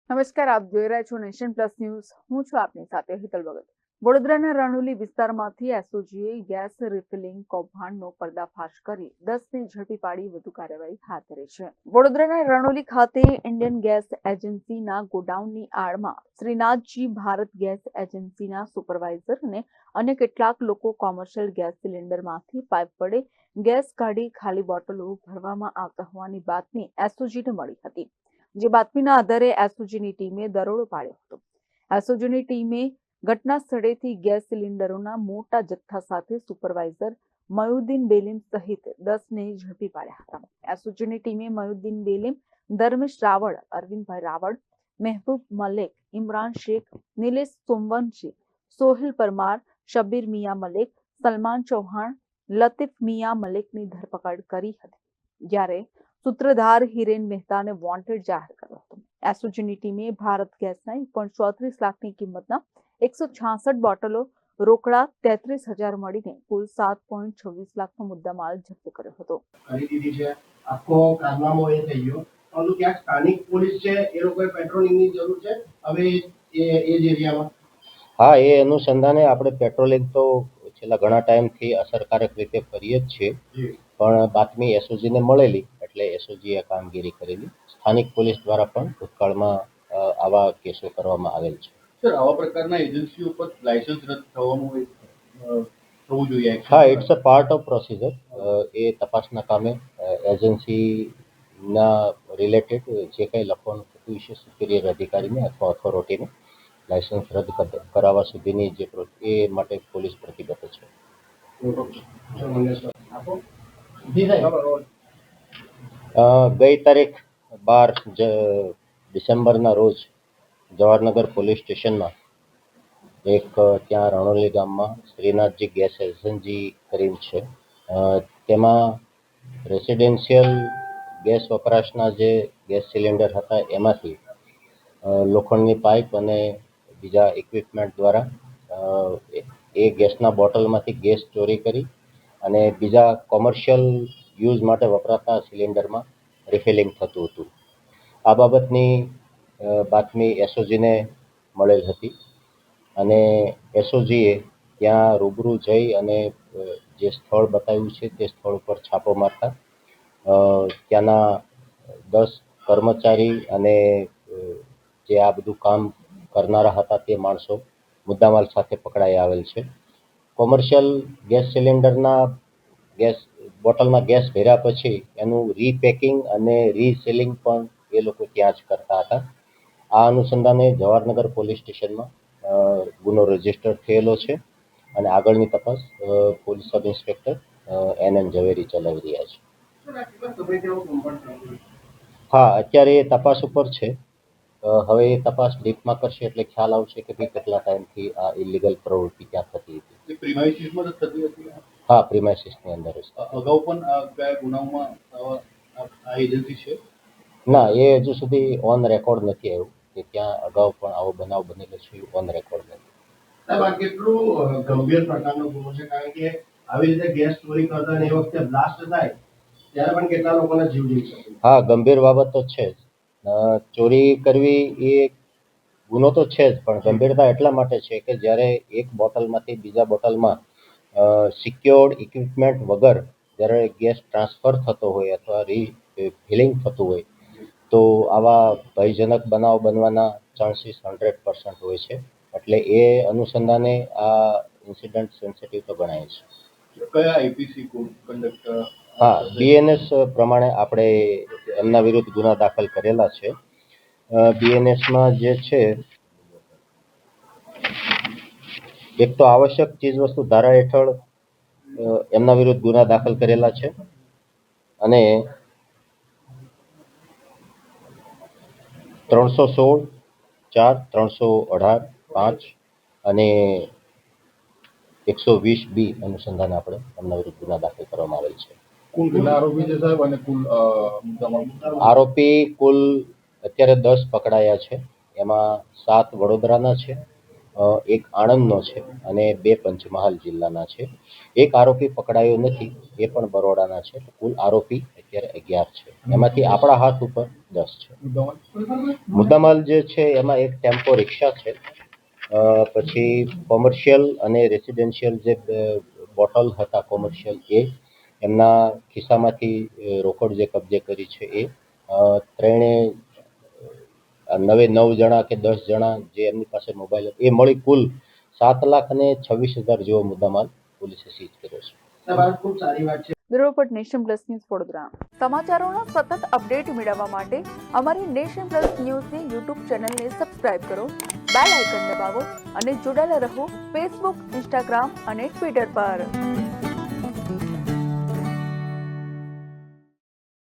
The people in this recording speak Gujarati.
નમસ્કાર, આપ જોઈ રહ્યા છો નેશન પ્લસ ન્યૂઝ. હું છું આપની સાથે હિતલ ભગત. વડોદરાના રણોલી વિસ્તારમાંથી એસઓજીએ ગેસ રિફિલિંગ કૌભાંડનો પર્દાફાશ કરી 10ને ઝડપી પાડી વધુ કાર્યવાહી હાથ ધરી છે. વડોદરાના રણોલી ખાતે ઇન્ડિયન ગેસ એજન્સીના ગોડાઉનની આડમાં શ્રીનાથજી ભારત ગેસ એજન્સીના સુપરવાઇઝર અને અન્ય કેટલાક લોકો કોમર્શિયલ ગેસ સિલિન્ડરમાંથી પાઇપ વડે ગેસ કાઢી ખાલી બોટલો ભરવામાં આવતા હોવાની બાતમી એસઓજીને મળી હતી. જે બાતમીના આધારે એસઓજીની ટીમે દરોડો પાડ્યો હતો. એસઓજીની ટીમે ઘટના સ્થળેથી ગેસ સિલિન્ડરોના મોટા જથ્થા સાથે સુપરવાઇઝર મયુદ્દીન બેલીમ સહિત 10ને ઝડપી પાડ્યા હતા. એસઓજીની ટીમે મયુદ્દીન બેલીમ, ધર્મેશ રાવળ, અરવિંદભાઈ રાવળ, મહેબૂબ મલેક, ઇમરાન શેખ, નિલેશ સોમવંશી, સોહિલ પરમાર, શબ્બીર મિયા મલેક, સલમાન ચૌહાણ, લતીફ મિયા મલેકની ધરપકડ કરી હતી. જ્યારે સૂત્રધાર હિરેન મહેતાને વોન્ટેડ જાહેર કર્યો હતો. એસઓજીની ટીમે ભારત ગેસના 1.34 લાખની કિંમતના 166 બોટલો, રોકડા 33,000 મળીને કુલ 7.26 લાખનો મુદ્દામાલ જપ્ત કર્યો હતો. ખરીદી છે આખો કારનામો એ થઈ ગયો. પરંતુ ક્યાંક સ્થાનિક પોલીસ છે એ લોકોએ પેટ્રોલિંગની જરૂર છે હવે એ જ એરિયામાં. હા, એ અનુસંધાને આપણે પેટ્રોલિંગ તો છેલ્લા ઘણા ટાઈમથી અસરકારક રીતે કરીએ જ છીએ, પણ બાતમી એસઓજીને મળેલી એટલે એસઓજીએ કામગીરી કરેલી. સ્થાનિક પોલીસ દ્વારા પણ ભૂતકાળમાં આવા કેસો કરવામાં આવેલ છે. સર, આવા પ્રકારના એજન્સી ઉપર લાયસન્સ રદ થવું જોઈએ? હા, it's a part of procedure. એ તપાસના કામે એજન્સીના રિલેટેડ જે કંઈ લખવાનું થતું હશે સુપિરિયર અધિકારીને અથવા ઓથોરિટીને લાયસન્સ રદ કરાવવા સુધીની જે એ માટે પોલીસ પ્રતિબદ્ધ છે. ગઈ તારીખ 12 ડિસેમ્બરના રોજ જવાહરનગર પોલીસ સ્ટેશનમાં એક ત્યાં રણોલી ગામમાં શ્રીનાથજી ગેસ એજન્સી કરીને છે, તેમાં રેસિડેન્શિયલ ગેસ વપરાશના જે ગેસ સિલિન્ડર હતા એમાંથી લોખંડની પાઇપ અને બીજા ઇક્વિપમેન્ટ દ્વારા એ ગેસના બોટલમાંથી ગેસ ચોરી કરી અને બીજા કોમર્શિયલ યુઝ માટે વપરાતા સિલિન્ડરમાં રિફિલિંગ થતું હતું. આ બાબતની બાતમી એસઓજીને મળેલ હતી અને એસઓજીએ ત્યાં રૂબરૂ જઈ અને જે સ્થળ બતાવ્યું છે તે સ્થળ ઉપર છાપો મારતા ત્યાંના 10 કર્મચારી અને જે આ બધું કામ કરનારા હતા તે માણસો મુદ્દામાલ સાથે પકડાઈ આવેલ છે. કોમર્શિયલ ગેસ સિલિન્ડરના બોટલમાં ગેસ ભર્યા પછી એનું રીપેકિંગ અને રીસીલિંગ પણ એ લોકો ત્યાં જ કરતા હતા. આ અનુસંધાને જવાહરનગર પોલીસ સ્ટેશનમાં ગુનો રજીસ્ટર થયેલો છે અને આગળની તપાસ પોલીસ સબ ઇન્સ્પેક્ટર NN ઝવેરી ચલાવી રહ્યા છે. હા, અત્યારે એ તપાસ ઉપર છે. હવે એ તપાસ ડીપમાં કરશે એટલે ખ્યાલ આવશે કે ભાઈ કેટલા ટાઈમથી આ ઇલીગલ પ્રવૃત્તિ ત્યાં થતી હતી. પ્રિમાઇસીસમાં જ થતી હતી? હા, પ્રિમાઇસીસની અંદર જ. અગાઉ પણ કયા ગુનાઓમાં આ એજન્સી છે? ના, એ હજુ સુધી ઓન રેકોર્ડ નથી આવ્યું કે ત્યાં અગાઉ પણ આવો બનાવ બનેલો છે, ઓન રેકોર્ડ નથી. સાહેબ, આ કેટલું ગંભીર પ્રકારનો ગુનો છે, કારણ કે આવી રીતે ગેસ ચોરી કરતા એ વખતે બ્લાસ્ટ થાય ત્યારે પણ કેટલા લોકોના જીવ જઈ શકે. હા, ગંભીર બાબત તો છે જ. ચોરી કરવી એ ગુનો તો છે જ, પણ ગંભીરતા એટલા માટે છે કે જ્યારે એક બોટલમાંથી બીજા બોટલમાં સિક્યોર્ડ ઇક્વિપમેન્ટ વગર જ્યારે ગેસ ટ્રાન્સફર થતો હોય અથવા રીફિલિંગ થતું હોય તો આવા ભયજનક બનાવ બનવાના ચાન્સીસ 100% હોય છે. એટલે એ અનુસંધાને આ ઇન્સિડન્ટ સેન્સિટિવ તો ગણાય છે. કયા આઈપીસી કન્ડક્ટ? હા, BNS પ્રમાણે આપણે એમના વિરુદ્ધ ગુના દાખલ કરેલા છે. BNSમાં જે છે એક તો આવશ્યક ચીજવસ્તુ ધારા હેઠળ એમના વિરુદ્ધ ગુના દાખલ કરેલા છે અને 316, 4, 318, 5 અને 120B અનુસંધાને આપણે એમના વિરુદ્ધ ગુના દાખલ કરવામાં આવેલ છે. કુલ કેટલા આરોપી છે સાહેબ અને કુલ આરોપી કુલ અત્યારે 10 પકડાયા છે. એમાં 7 વડોદરાના છે એક આણંદનો છે અને 2 પંચમહાલ જિલ્લાના છે. એક આરોપી પકડાયો નથી, એ પણ બરોડાના છે. કુલ આરોપી અત્યારે 11 છે, એમાંથી આપણા હાથ ઉપર 10 છે. મુદ્દામાલ જે છે એમાં એક ટેમ્પો રિક્ષા છે, પછી કોમર્શિયલ અને રેસિડેન્શિયલ જે બોટલ હતા કોમર્શિયલ, એ એમના ખિસ્સામાંથી રોકડ જે કબજે કરી છે એ ત્રણેય 9 જણા કે 10 જણા જે એમની પાસે મોબાઈલ એ મળી કુલ 7,26,000 જેવો મુદ્દામાલ પોલીસે સીઝ કર્યો છે. સાહેબ, આ ખૂબ સારી વાત છે. Bureau report Nation Plus news Vadodara. સમાચારોનો સતત અપડેટ મેળવવા માટે અમારી નેશન પ્લસ ન્યૂઝની યુટ્યુબ ચેનલને સબસ્ક્રાઇબ કરો, બેલ આઇકન દબાવો અને જોડાયેલા રહો ફેસબુક, ઇન્સ્ટાગ્રામ અને ટ્વિટર પર.